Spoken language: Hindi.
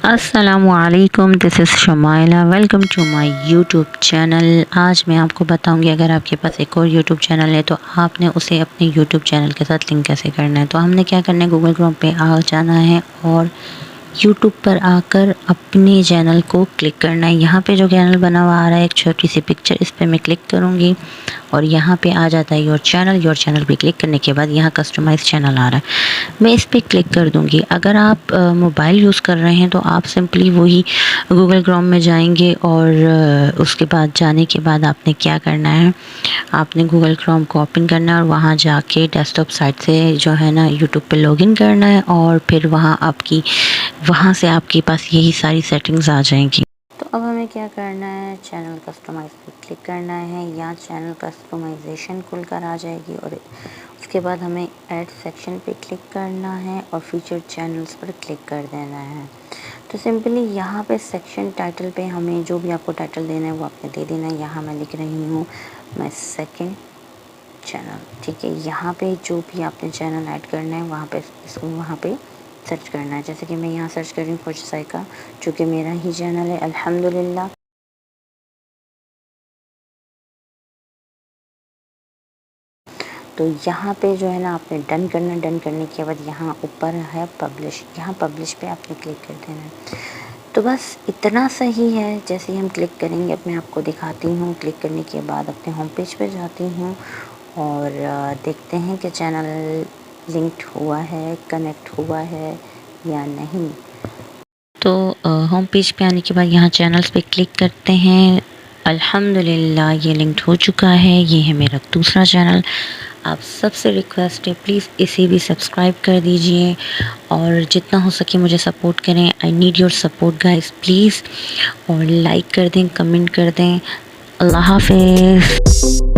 अस्सलामुअलैकुम, this is Shamaila. Welcome to my YouTube channel. आज मैं आपको बताऊंगी अगर आपके पास एक और यूट्यूब चैनल है तो आपने उसे अपने यूट्यूब चैनल के साथ लिंक कैसे करना है। तो हमने क्या करना है, गूगल क्रोम पे आ जाना है और यूट्यूब पर आकर अपने चैनल को क्लिक करना है। यहाँ पे जो चैनल बना हुआ आ रहा है एक छोटी सी पिक्चर, इस पर मैं क्लिक करूँगी और यहाँ पे आ जाता है योर चैनल। योर चैनल पे क्लिक करने के बाद यहाँ कस्टमाइज़ चैनल आ रहा है, मैं इस पर क्लिक कर दूँगी। अगर आप मोबाइल यूज़ कर रहे हैं तो आप सिंपली वही गूगल क्रोम में जाएंगे और उसके बाद जाने के बाद आपने क्या करना है, आपने गूगल क्रोम को ओपन करना है और वहाँ जाके डेस्कटॉप साइट से जो है ना यूट्यूब पे लॉगिन करना है और फिर वहाँ से आपके पास यही सारी सेटिंग्स आ जाएंगी। तो अब हमें क्या करना है, चैनल कस्टमाइज़ पे क्लिक करना है। यहाँ चैनल कस्टमाइजेशन खुलकर आ जाएगी और उसके बाद हमें ऐड सेक्शन पे क्लिक करना है और फीचर चैनल्स पर क्लिक कर देना है। तो सिंपली यहाँ पे सेक्शन टाइटल पे हमें जो भी आपको टाइटल देना है वो आपने दे देना है। यहाँ मैं लिख रही हूँ माय सेकंड चैनल, ठीक है। यहाँ पे जो भी आपने चैनल ऐड करना है वहाँ पे इसको वहाँ पे सर्च करना है। जैसे कि मैं यहाँ सर्च कर रही हूँ खुश साइका, चूँकि मेरा ही चैनल है अल्हम्दुलिल्लाह। तो यहाँ पे जो है ना आपने डन करना, डन करने के बाद यहाँ ऊपर है पब्लिश, यहाँ पब्लिश पे आपने क्लिक कर देना है। तो बस इतना सही है। जैसे ही हम क्लिक करेंगे, अब मैं आपको दिखाती हूँ। क्लिक करने के बाद अपने होम पेज पे जाती हूँ और देखते हैं कि चैनल लिंक्ड हुआ है, कनेक्ट हुआ है या नहीं। तो होम पेज पे आने के बाद यहाँ चैनल्स पे क्लिक करते हैं। अल्हम्दुलिल्लाह ये लिंक्ड हो चुका है। ये है मेरा दूसरा चैनल। आप सबसे रिक्वेस्ट है प्लीज़ इसे भी सब्सक्राइब कर दीजिए और जितना हो सके मुझे सपोर्ट करें। I need your support guys please. और लाइक कर दें, कमेंट कर दें। अल्लाह हाफ़िज़।